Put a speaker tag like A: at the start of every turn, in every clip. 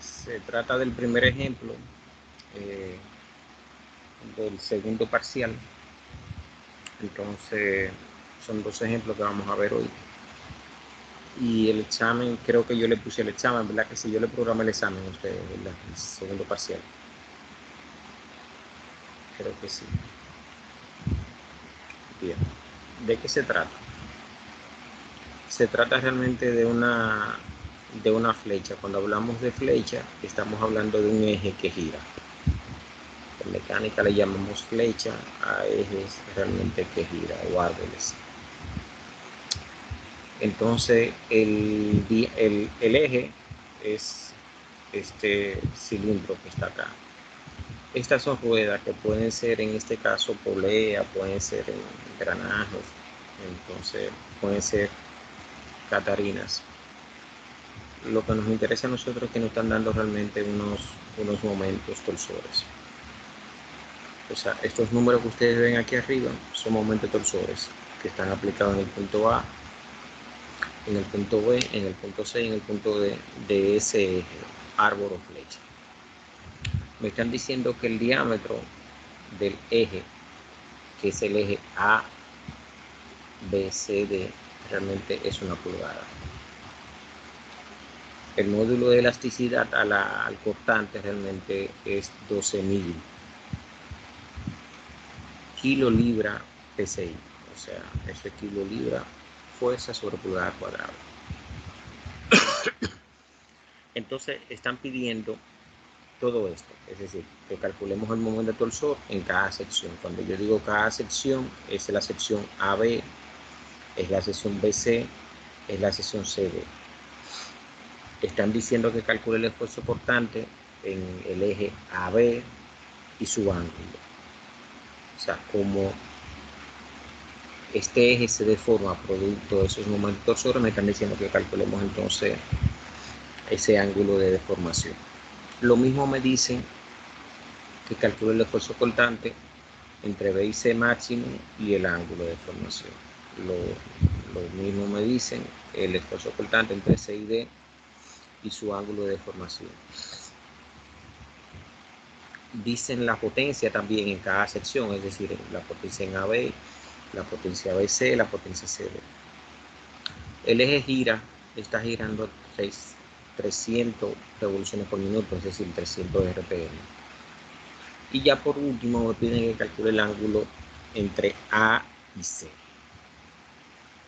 A: Se trata del primer ejemplo del segundo parcial. Entonces, son dos ejemplos que vamos a ver hoy. Y el examen, creo que yo le puse el examen, ¿verdad? Que si yo le programé el examen a ustedes, ¿verdad? El segundo parcial. Creo que sí. Bien. ¿De qué se trata? Se trata realmente de una flecha. Cuando hablamos de flecha, estamos hablando de un eje que gira. En mecánica le llamamos flecha a ejes realmente que giran o árboles. Entonces el eje es este cilindro que está acá. Estas son ruedas que pueden ser, en este caso, polea, pueden ser engranajes, entonces pueden ser catarinas. Lo que nos interesa a nosotros es que nos están dando realmente unos momentos torsores. O sea, estos números que ustedes ven aquí arriba son momentos torsores que están aplicados en el punto A, en el punto B, en el punto C y en el punto D de ese eje, árbol o flecha. Me están diciendo que el diámetro del eje, que es el eje A, B, C, D, realmente es 1 pulgada. El módulo de elasticidad al cortante realmente es 12.000 kilolibra PSI. O sea, eso es kilolibra fuerza sobre pulgada cuadrada. Entonces están pidiendo todo esto, es decir, que calculemos el momento de torsor en cada sección. Cuando yo digo cada sección, es la sección AB, es la sección BC, es la sección CD. Están diciendo que calcule el esfuerzo cortante en el eje AB y su ángulo. O sea, como este eje se deforma producto de esos momentos torsores, me están diciendo que calculemos entonces ese ángulo de deformación. Lo mismo me dicen que calcule el esfuerzo cortante entre B y C máximo y el ángulo de deformación. Lo mismo me dicen el esfuerzo cortante entre C y D y su ángulo de deformación. Dicen la potencia también en cada sección, es decir, la potencia en AB, la potencia BC, la potencia CD. El eje gira, está girando 300 revoluciones por minuto, es decir, 300 RPM. Y ya por último me piden que calcule el ángulo entre A y C.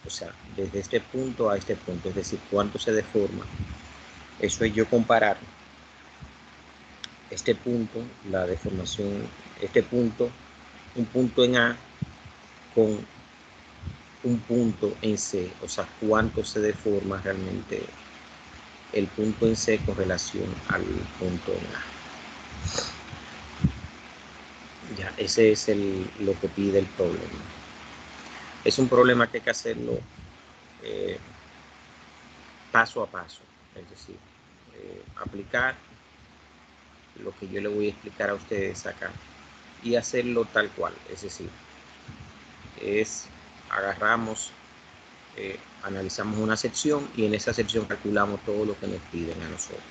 A: O sea, desde este punto a este punto, es decir, cuánto se deforma. Eso es yo comparar este punto, la deformación, este punto, un punto en A con un punto en C, o sea, cuánto se deforma realmente el punto en C con relación al punto en A. Ya, ese es lo que pide el problema. Es un problema que hay que hacerlo paso a paso, es decir, aplicar lo que yo le voy a explicar a ustedes acá y hacerlo tal cual, es decir, agarramos, analizamos una sección y en esa sección calculamos todo lo que nos piden a nosotros.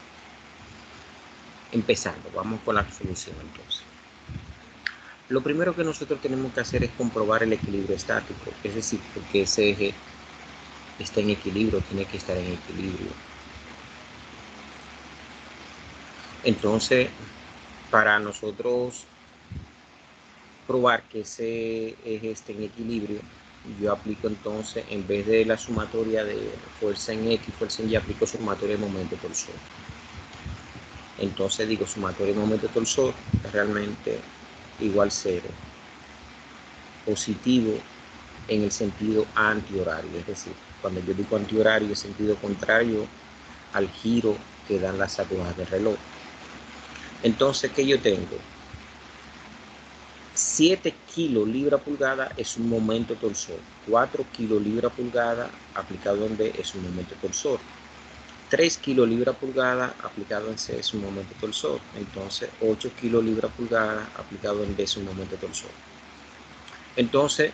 A: Empezando, vamos con la solución entonces. Lo primero que nosotros tenemos que hacer es comprobar el equilibrio estático, es decir, porque ese eje está en equilibrio, tiene que estar en equilibrio. Entonces, para nosotros probar que ese eje esté en equilibrio, yo aplico entonces, en vez de la sumatoria de fuerza en X, fuerza en Y, aplico sumatoria de momento torsor. Entonces digo sumatoria de momento torsor es realmente igual 0. Positivo en el sentido antihorario, es decir, cuando yo digo antihorario es sentido contrario al giro que dan las agujas del reloj. Entonces, ¿qué yo tengo? 7 kilolibra pulgada es un momento torsor. 4 kilolibra pulgada aplicado en B es un momento torsor. 3 kilolibra pulgada aplicado en C es un momento torsor. Entonces, 8 kilolibra pulgada aplicado en D es un momento torsor. Entonces,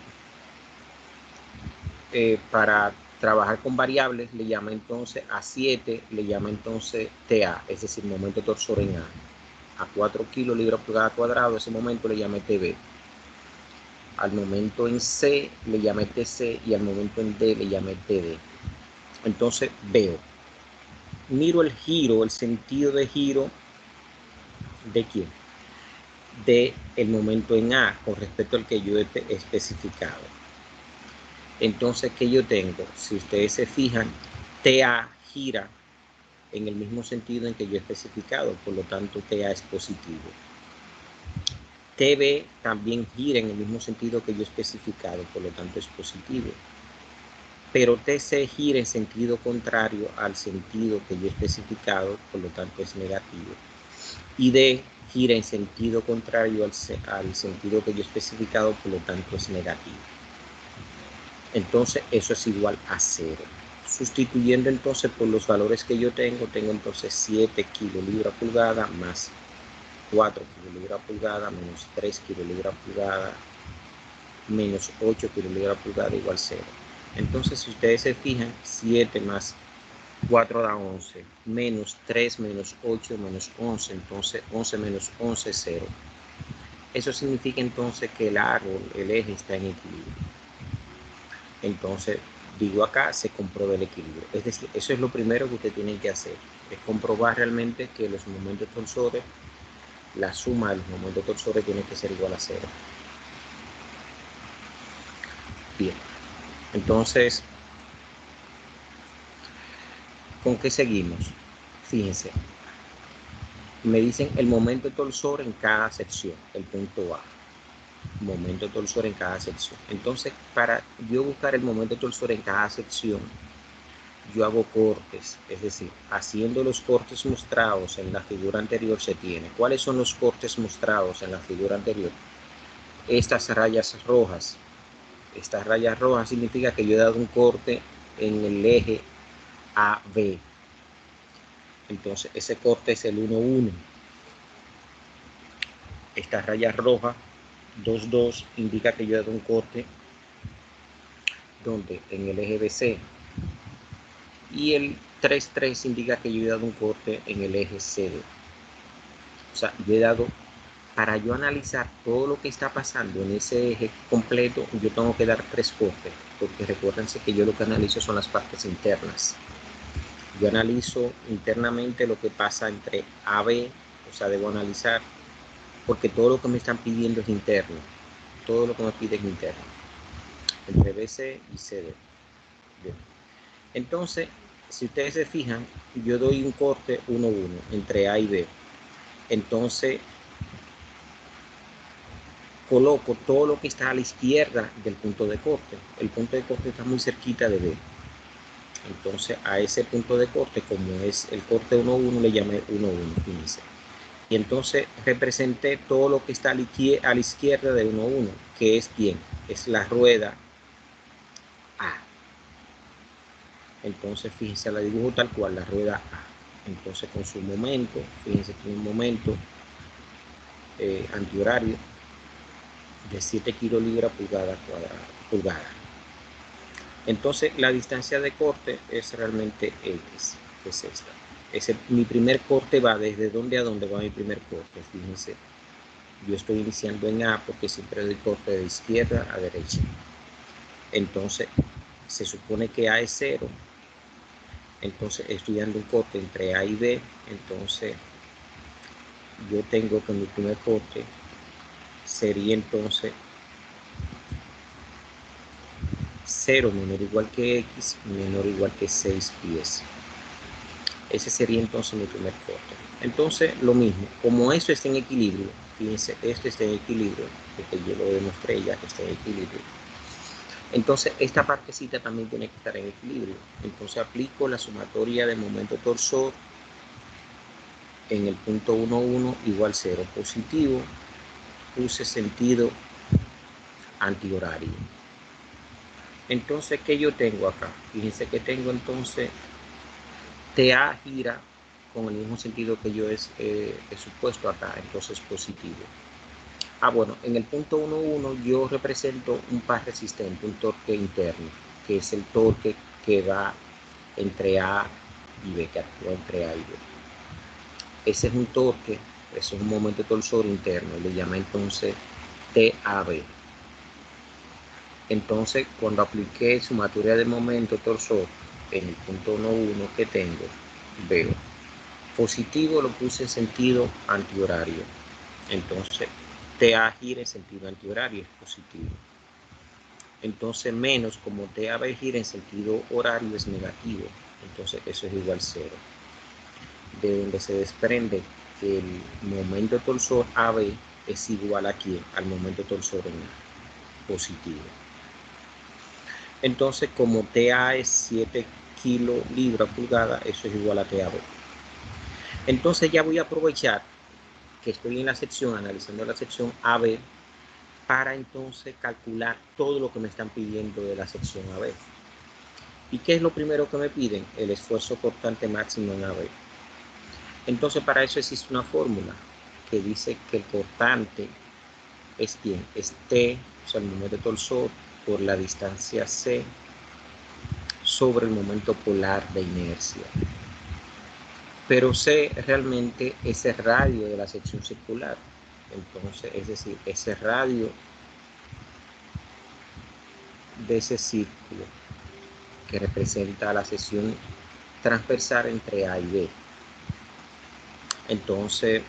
A: para trabajar con variables le llama entonces a 7, le llama entonces TA, es decir, momento torsor en A. A 4 kilolibras por cada cuadrado, ese momento le llama TB. Al momento en C le llama TC y al momento en D le llama TD. Entonces veo, miro el giro, el sentido de giro de quién, de el momento en A con respecto al que yo he especificado. Entonces, ¿qué yo tengo? Si ustedes se fijan, TA gira en el mismo sentido en que yo he especificado, por lo tanto TA es positivo. TB también gira en el mismo sentido que yo he especificado, por lo tanto es positivo. Pero TC gira en sentido contrario al sentido que yo he especificado, por lo tanto es negativo. Y D gira en sentido contrario al sentido que yo he especificado, por lo tanto es negativo. Entonces eso es igual a 0. Sustituyendo entonces por los valores que yo tengo entonces 7 kilolibras pulgada más 4 kilolibras pulgada menos 3 kilolibras pulgada menos 8 kilolibras pulgada igual 0. Entonces si ustedes se fijan, 7 más 4 da 11, menos 3 menos 8 menos 11, entonces 11 menos 11 es 0. Eso significa entonces que el árbol, el eje está en equilibrio. Entonces, digo acá, se comprueba el equilibrio. Es decir, eso es lo primero que usted tiene que hacer, es comprobar realmente que los momentos torsores, la suma de los momentos torsores tiene que ser igual a 0. Bien, entonces, ¿con qué seguimos? Fíjense, me dicen el momento torsor en cada sección, el punto A. Momento torsor en cada sección. Entonces, para yo buscar el momento torsor en cada sección, yo hago cortes, es decir, haciendo los cortes mostrados en la figura anterior se tiene. ¿Cuáles son los cortes mostrados en la figura anterior? Estas rayas rojas. Estas rayas rojas significa que yo he dado un corte en el eje AB. Entonces, ese corte es el 1, 1. Esta raya roja 2, 2 indica que yo he dado un corte donde en el eje BC. Y el 3, 3 indica que yo he dado un corte en el eje CD. O sea, yo he dado, para yo analizar todo lo que está pasando en ese eje completo, yo tengo que dar 3 cortes, porque recuérdense que yo lo que analizo son las partes internas. Yo analizo internamente lo que pasa entre AB, o sea, debo analizar, porque todo lo que me están pidiendo es interno, todo lo que me piden es interno, entre BC y CD. Bien. Entonces, si ustedes se fijan, yo doy un corte 1, 1 entre A y B. Entonces, coloco todo lo que está a la izquierda del punto de corte. El punto de corte está muy cerquita de B. Entonces, a ese punto de corte, como es el corte 1, 1, le llamé 1, 1, fíjense. Y entonces representé todo lo que está a la izquierda de 1, 1, que es ¿quién? Es la rueda A. Entonces, fíjense, la dibujo tal cual, la rueda A. Entonces, con su momento, fíjense, tiene un momento antihorario de 7 kilolibras pulgada. Entonces, la distancia de corte es realmente X, que es esta. Mi primer corte va desde dónde a dónde va mi primer corte. Fíjense, yo estoy iniciando en A porque siempre doy corte de izquierda a derecha. Entonces, se supone que A es 0. Entonces, estoy dando un corte entre A y B. Entonces, yo tengo que mi primer corte sería entonces 0 menor o igual que X menor o igual que 6 pies. Ese sería entonces mi primer corte. Entonces, lo mismo, como esto está en equilibrio, fíjense, esto está en equilibrio, porque yo lo demostré ya que está en equilibrio. Entonces, esta partecita también tiene que estar en equilibrio. Entonces, aplico la sumatoria de momento torsor en el punto 1, 1 igual 0 positivo, puse sentido antihorario. Entonces, ¿qué yo tengo acá? Fíjense que tengo entonces TA gira con el mismo sentido que yo he supuesto acá, entonces positivo. Bueno, en el punto 1, 1 yo represento un par resistente, un torque interno, que es el torque que va entre A y B, que actúa entre A y B. Ese es un torque, eso es un momento torsor interno, le llama entonces TAB. Entonces, cuando apliqué sumatoria de momento torsor en el punto 1,1 que tengo, veo positivo, lo puse en sentido antihorario. Entonces, TA gira en sentido antihorario, es positivo. Entonces, menos, como TAB gira en sentido horario, es negativo. Entonces, eso es igual a 0. De donde se desprende que el momento torsor AB es igual a ¿quién? Al momento torsor en A, positivo. Entonces, como TA es 7 kilolibra-pulgada, eso es igual a TAB. Entonces ya voy a aprovechar que estoy en la sección, analizando la sección AB, para entonces calcular todo lo que me están pidiendo de la sección AB. ¿Y qué es lo primero que me piden? El esfuerzo cortante máximo en AB. Entonces para eso existe una fórmula que dice que el cortante es ¿quién? Es T, o sea el momento torsor, por la distancia C sobre el momento polar de inercia. Pero C realmente es el radio de la sección circular. Entonces, es decir, ese radio de ese círculo que representa la sección transversal entre A y B. Entonces,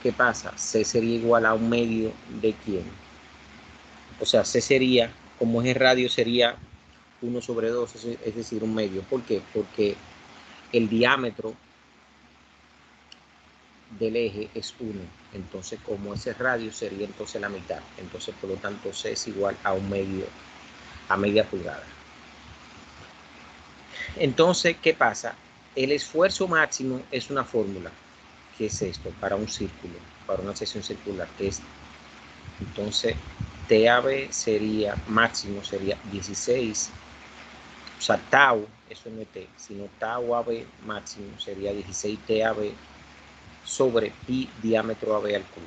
A: ¿qué pasa? C sería igual a un medio de ¿quién? O sea, C sería, como es el radio, sería 1 sobre 2, es decir, un medio. ¿Por qué? Porque el diámetro del eje es 1. Entonces, como ese radio sería entonces la mitad. Entonces, por lo tanto, C es igual a un medio, a media pulgada. Entonces, ¿qué pasa? El esfuerzo máximo es una fórmula. ¿Qué es esto? Para un círculo, para una sección circular. Que es, entonces, TAB sería, máximo sería 16. O sea, tau, eso no es T, sino tau AB máximo sería 16 TAB sobre pi diámetro AB al cubo.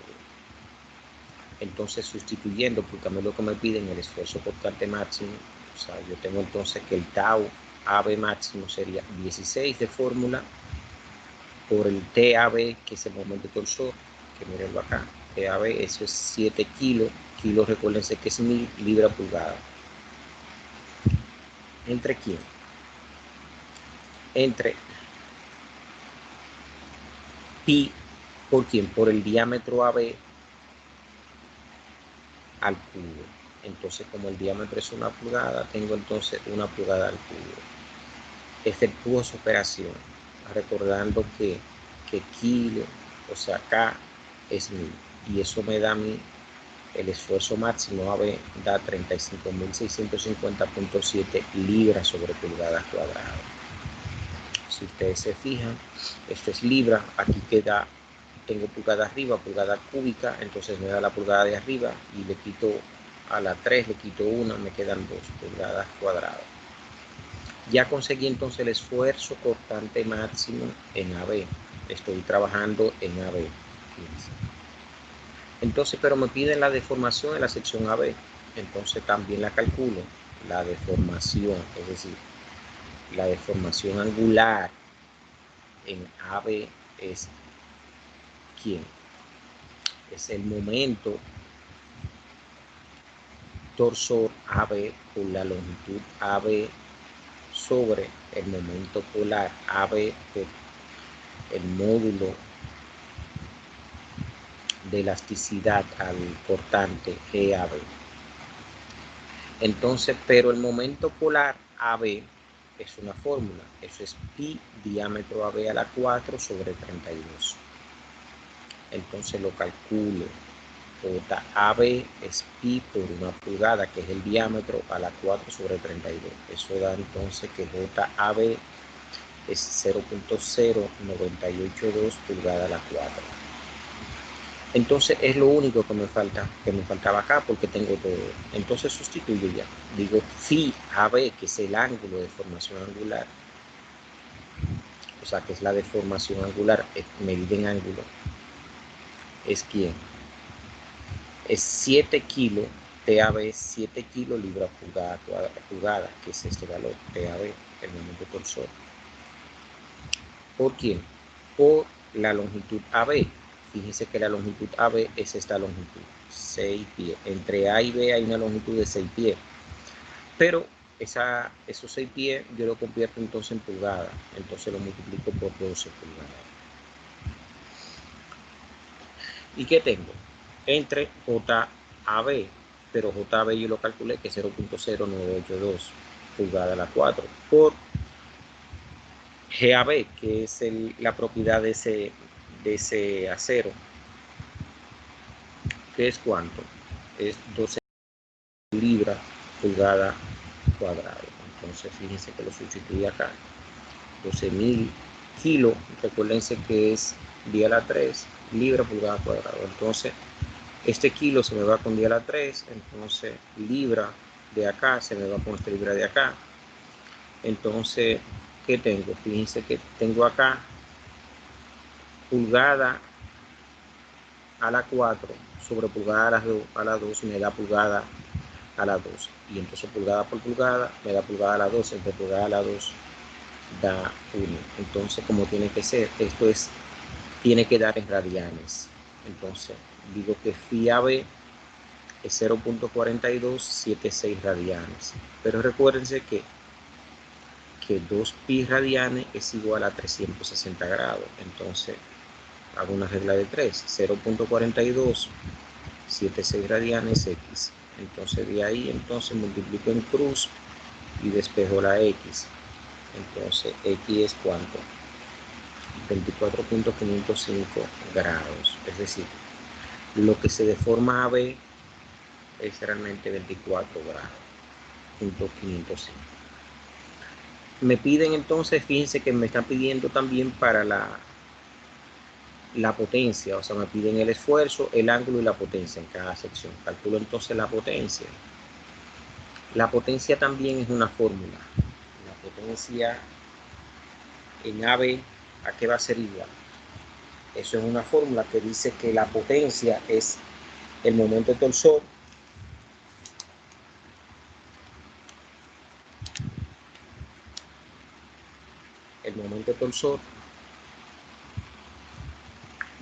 A: Entonces, sustituyendo, porque a mí lo que me piden el esfuerzo cortante máximo, o sea, yo tengo entonces que el tau AB máximo sería 16 de fórmula por el TAB, que es el momento torsor, que mírenlo acá, TAB, eso es 7 kilos, kilos recuérdense que es 1000 libra-pulgada. ¿Entre quién? Entre pi, ¿por quién? Por el diámetro AB al cubo. Entonces, como el diámetro es 1 pulgada, tengo entonces 1 pulgada al cubo. Efectúo su operación, recordando que kilo, o sea, K es 1000. Y eso me da a mí el esfuerzo máximo AB, da 35.650.7 libras sobre pulgadas cuadradas. Si ustedes se fijan, esto es libra, aquí queda, tengo pulgada arriba, pulgada cúbica, entonces me da la pulgada de arriba y le quito a la 3, le quito 1, me quedan 2 pulgadas cuadradas. Ya conseguí entonces el esfuerzo cortante máximo en AB. Estoy trabajando en AB. Entonces, pero me piden la deformación en la sección AB. Entonces también la calculo. La deformación, es decir, la deformación angular en AB es ¿quién? Es el momento torsor AB por la longitud AB sobre el momento polar AB por el módulo de elasticidad al cortante EAB. Entonces, pero el momento polar AB es una fórmula. Eso es pi diámetro AB a la 4 sobre 32. Entonces lo calculo. JAB es pi por 1 pulgada, que es el diámetro, a la 4 sobre 32. Eso da entonces que JAB es 0.0982 pulgada a la 4. Entonces es lo único que me faltaba acá, porque tengo todo. Entonces sustituyo ya. Digo phi AB, que es el ángulo de formación angular. O sea, que es la deformación angular medida en ángulo. ¿Es quién? Es 7 kilos TAB 7 kilos libra pulgada, que es este valor, TAB, el momento torsor. ¿Por quién? Por la longitud AB. Fíjense que la longitud AB es esta longitud, 6 pies. Entre A y B hay una longitud de 6 pies. Pero esos 6 pies yo lo convierto entonces en pulgadas. Entonces lo multiplico por 12 pulgadas. ¿Y qué tengo? Entre JAB, pero JAB yo lo calculé que es 0.0982 pulgada a la 4 por GAB, que es la propiedad de ese acero, que es cuánto, es 12 libras pulgada cuadrada. Entonces fíjense que lo sustituí acá, 12.000 kilos, recuérdense que es 10 a la 3 libra pulgada cuadrada. Entonces este kilo se me va con 10 a la 3, entonces libra de acá se me va con esta libra de acá. Entonces, ¿qué tengo? Fíjense que tengo acá pulgada a la 4 sobre pulgada a la 2 me da pulgada a la 2. Y entonces pulgada por pulgada me da pulgada a la 2. Entre pulgada a la 2 da 1. Entonces, como tiene que ser, esto tiene que dar en radianes. Entonces, digo que phi AB es 0.4276 radianes. Pero recuérdense que 2 pi radianes es igual a 360 grados. Entonces, hago una regla de 3, 0.4276 radianes X. Entonces de ahí entonces multiplico en cruz y despejo la X. Entonces X es cuánto, 24.505 grados. Es decir, lo que se deforma AB es realmente 24 grados, punto 505. Me piden entonces, fíjense que me están pidiendo también para la potencia, o sea, me piden el esfuerzo, el ángulo y la potencia en cada sección. Calculo entonces la potencia. La potencia también es una fórmula. La potencia en AB, ¿a qué va a ser igual? Eso es una fórmula que dice que la potencia es el momento torsor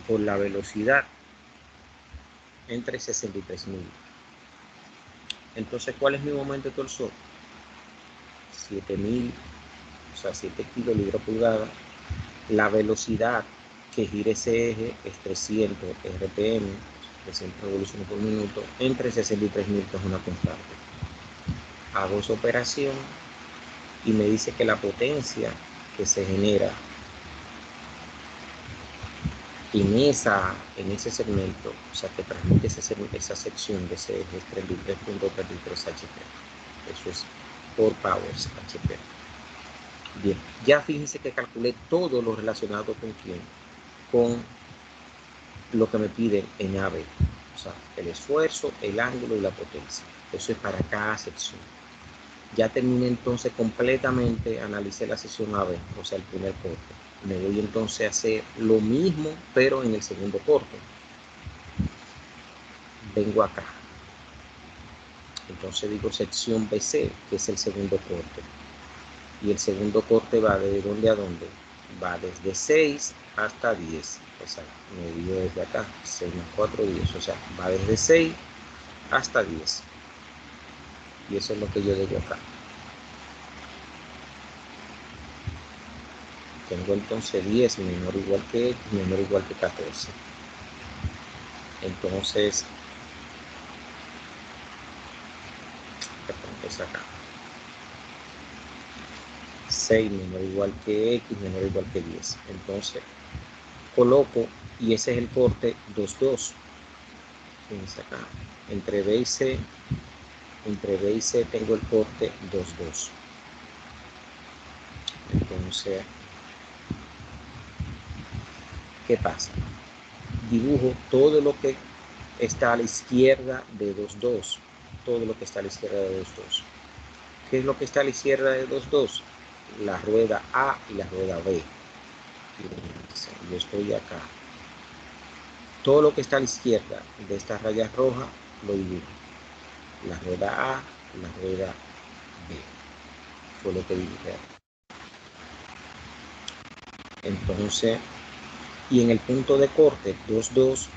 A: por la velocidad entre 63.000. Entonces, ¿cuál es mi momento torsor? 7.000, o sea, 7 kilos libra pulgada. La velocidad que gira ese eje es 300 RPM, 300 revoluciones por minuto, entre 63.000, que es una constante. Hago esa operación y me dice que la potencia que se genera en ese segmento, o sea, que transmite esa sección de ese eje, es 33.33 HP. Eso es por powers HP. Bien, ya fíjense que calculé todo lo relacionado con quién, con lo que me piden en AB, o sea, el esfuerzo, el ángulo y la potencia. Eso es para cada sección. Ya terminé entonces completamente, analicé la sección AB, o sea, el primer corte. Me voy entonces a hacer lo mismo, pero en el segundo corte. Vengo acá. Entonces digo sección BC, que es el segundo corte. Y el segundo corte va de dónde a dónde. Va desde 6 hasta 10. O sea, me divido desde acá. 6 más 4, 10. O sea, va desde 6 hasta 10. Y eso es lo que yo digo acá. Tengo entonces 10 menor o igual que X, menor o igual que 14. Entonces, es acá. 6 menor o igual que X, menor o igual que 10. Entonces, coloco, y ese es el corte 2, 2. Fíjense acá. Entre B y C tengo el corte 2, 2. Entonces, ¿qué pasa? Dibujo todo lo que está a la izquierda de 2, 2. Todo lo que está a la izquierda de 2, 2. ¿Qué es lo que está a la izquierda de 2, 2? La rueda A y la rueda B. Yo estoy acá. Todo lo que está a la izquierda de estas rayas rojas lo dibujo. la rueda A, la rueda B. Fue lo que dije. Entonces, y en el punto de corte 2,2,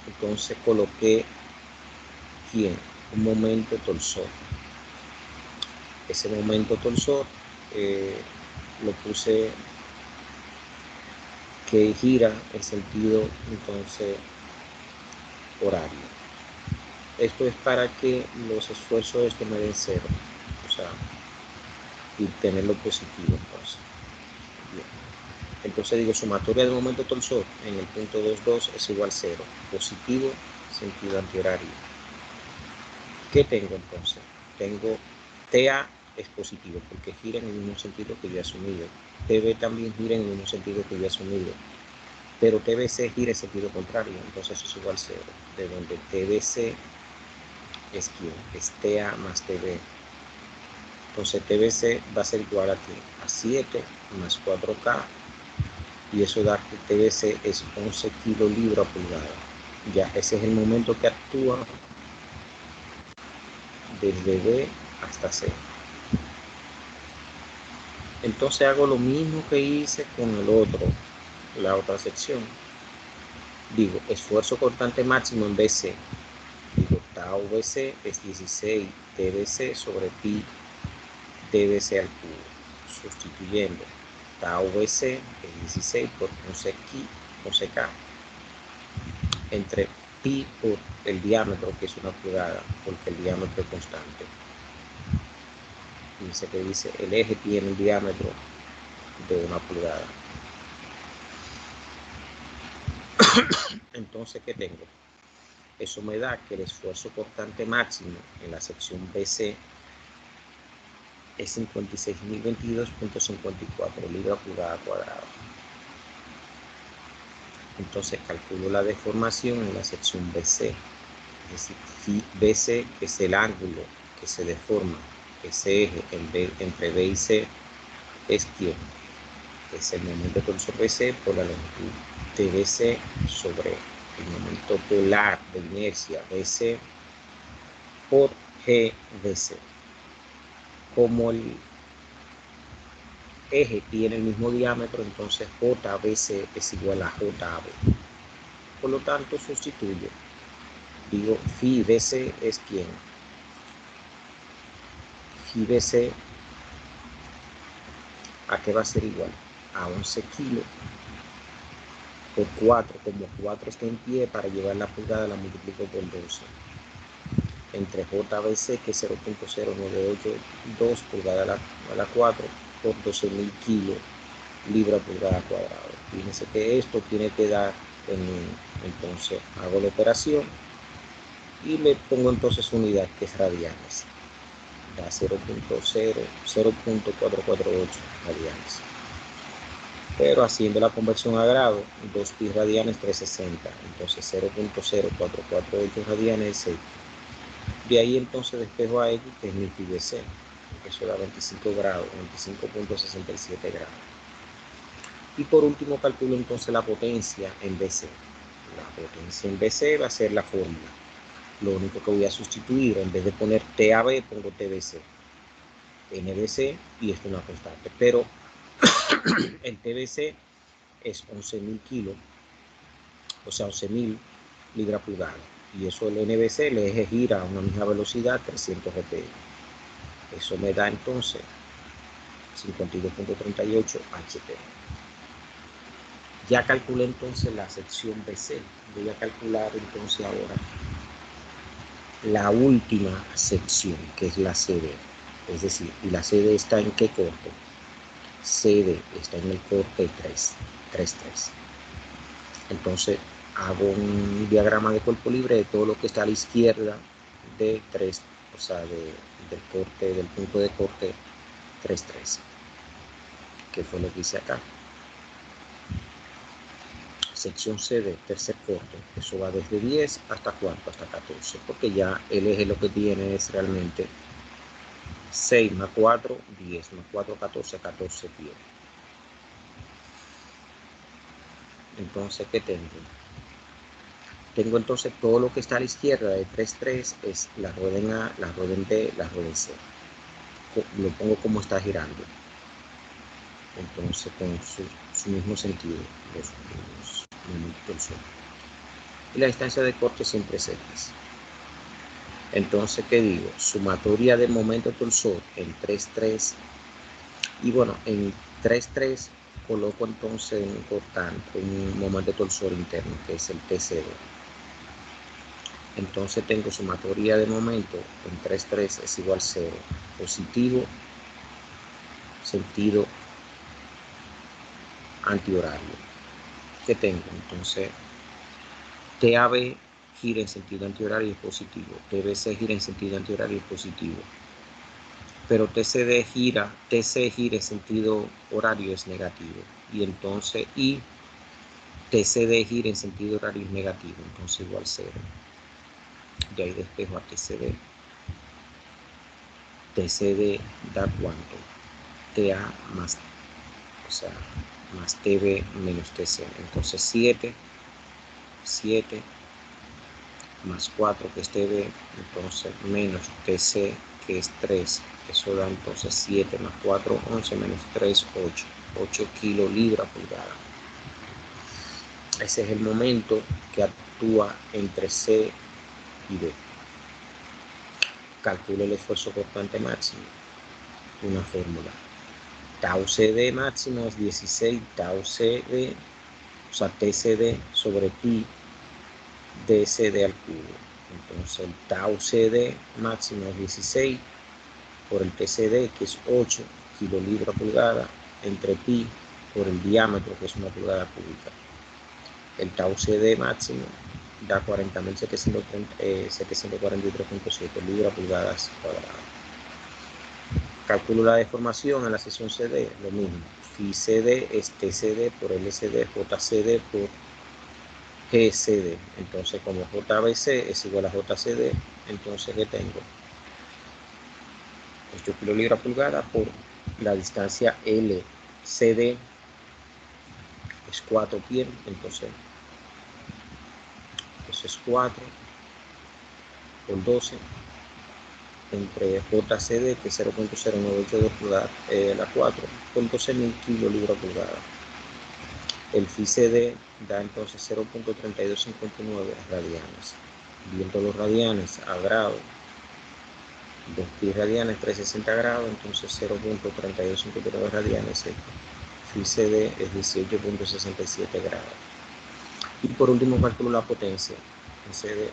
A: entonces coloqué ¿quién? Un momento torsor. Ese momento torsor lo puse que gira en sentido entonces horario. Esto es para que los esfuerzos de esto me den cero, o sea, y tenerlo positivo. Entonces digo, sumatoria del momento torsor en el punto 2,2 es igual a 0, positivo, sentido antihorario. ¿Qué tengo entonces? Tengo TA es positivo porque gira en el mismo sentido que yo he asumido. TB también gira en el mismo sentido que yo he asumido. Pero TBC gira en sentido contrario, entonces eso es igual a 0. De donde TBC es quién? Es TA más TB. Entonces TBC va a ser igual a ¿quién? A 7 más 4K. Y eso da que TBC es 11 kilolibras a pulgada. Ya, ese es el momento que actúa desde B hasta C. Entonces hago lo mismo que hice con el otro, la otra sección. Digo, esfuerzo cortante máximo en BC. Digo, tau BC es 16 TBC sobre pi TBC al cubo. Sustituyendo, tau BC es 16 por 11K entre pi por el diámetro, que es una pulgada, porque el diámetro es constante. Dice que dice el eje tiene el diámetro de una pulgada. Entonces, ¿qué tengo? Eso me da que el esfuerzo cortante máximo en la sección BC es 56.022.54 libras pulgada cuadrada. Entonces calculo la deformación en la sección BC, es decir, phi BC, que es el ángulo que se deforma, ese eje entre B y C, es ¿quién? Es el momento torsor BC por la longitud TBC sobre el momento polar de inercia BC por GBC. Como el eje tiene el mismo diámetro, entonces JBC es igual a JAB. Por lo tanto, sustituyo. Digo, phi BC es ¿quién? Phi BC, ¿a qué va a ser igual? A 11 kilos por 4. Como 4 está en pie, para llevar la pulgada la multiplico por 12. Entre JBC, que es 0.0982 pulgada a la 4, por 12.000 kilos libra pulgada cuadrada. Fíjense que esto tiene que dar entonces hago la operación y le pongo entonces unidad, que es radianes. Da 0.448 radianes. Pero haciendo la conversión a grado, 2 pi radianes 360, entonces 0.0448 radianes. De ahí entonces despejo a X, que es mi pi BC. Eso da 25 grados, 25.67 grados. Y por último calculo entonces la potencia en BC. La potencia en BC va a ser la fórmula. Lo único que voy a sustituir, en vez de poner TAB, pongo TBC. NBC, y esto es una constante. Pero el TBC es 11.000 kilos, o sea, 11.000 libras pulgada. Y eso el NBC, el eje gira a una misma velocidad, 300 rpm. Eso me da entonces 52.38 HP. Ya calculé entonces la sección BC. Voy a calcular entonces ahora la última sección, que es la CD. Es decir, ¿y la CD está en qué corte? CD está en el corte 3,3. Entonces hago un diagrama de cuerpo libre de todo lo que está a la izquierda de 3, o sea, del punto de corte 3,3, que fue lo que hice acá. Sección CD, tercer corte, eso va desde 10 hasta cuánto, hasta 14, porque ya el eje lo que tiene es realmente 6 más 4, 10, más 4, 14, 14 pies. Entonces, ¿qué tengo? Tengo entonces todo lo que está a la izquierda de 3,3 es la rueda en A, la rueda en B, la rueda en C. Lo pongo como está girando. Entonces con su mismo sentido, los momentos del Sol. Y la distancia de corte siempre es X. Entonces, ¿qué digo? Sumatoria de momentos torsor en 3,3. Y bueno, en 3,3 coloco entonces un momento torsor interno, que es el TCD. Entonces tengo sumatoria de momento en 3,3 es igual a 0. Positivo, sentido antihorario. ¿Qué tengo? Entonces, TAB gira en sentido antihorario y es positivo. TBC gira en sentido antihorario y es positivo. Pero TC gira en sentido horario es negativo. Y entonces TCD gira en sentido horario es negativo. Entonces igual 0. De ahí despejo a TCD. TCD da cuánto? TA más, o sea, más TB menos TC. Entonces 7 más 4 que es TB, entonces menos TC que es 3, eso da entonces 7 más 4, 11 menos 3, 8 kilolibras pulgada. Ese es el momento que actúa entre C y D. Calcula el esfuerzo cortante máximo. Una fórmula. Tau CD máximo es 16 tau CD, o sea, TCD sobre pi DCD al cubo. Entonces el tau CD máximo es 16 por el TCD, que es 8 kilolibras pulgada, entre pi por el diámetro, que es una pulgada cúbica. El tau CD máximo da 40.743.7 libras pulgadas cuadradas. Calculo la deformación en la sección CD, lo mismo. Phi CD es TCD por LCD, JCD por GCD. Entonces, como JBC es igual a JCD, entonces ¿qué tengo? 8 kilolibras pulgada por la distancia LCD es 4 pi, entonces 4 por 12 entre JCD, que es 0.0982 pulgadas, la 4 por 12.000 kilolibras pulgada. El Phi CD da entonces 0.3259 radianes. Viendo los radianes a grado, 2 pi radianes, 360 grados, entonces 0.3259 radianes. Phi CD es 18.67 grados. Y por último calculo la potencia en CD.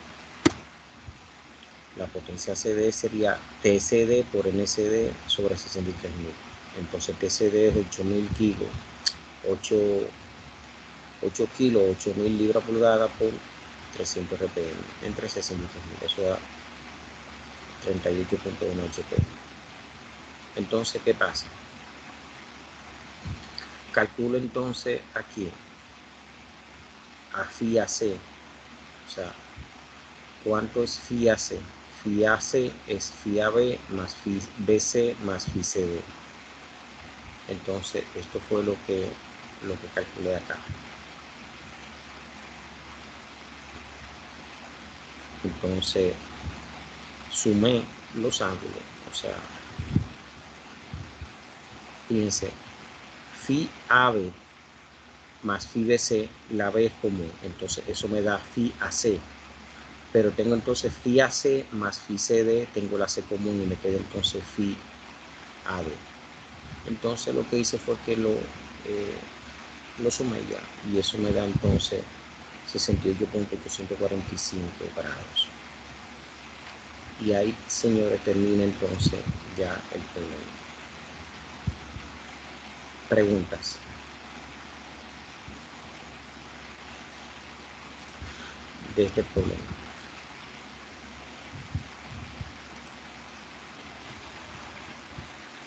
A: La potencia CD sería TCD por NCD sobre 63.000. Entonces TCD es 8.000 kilos, 8 kilos, 8.000 libras pulgadas por 300 RPM entre 63.000. Eso da 38.1 HP. Entonces, ¿qué pasa? Calculo entonces aquí a Phi AC. O sea, ¿cuánto es Phi AC? Phi AC es Phi AB más Phi BC más Phi CD. Entonces, esto fue lo que calculé acá. Entonces, sumé los ángulos. O sea, fíjense, Phi AB más Phi BC, la B es común. Entonces, eso me da Phi AC. Pero tengo entonces Phi AC más Phi CD, tengo la C común y me queda entonces Phi AB. Entonces lo que hice fue que lo sumé ya, y eso me da entonces 68.845 grados. Y ahí, señores, termina entonces ya el problema. Preguntas. De este problema.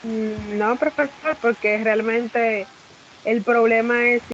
B: No, profesor, porque realmente el problema es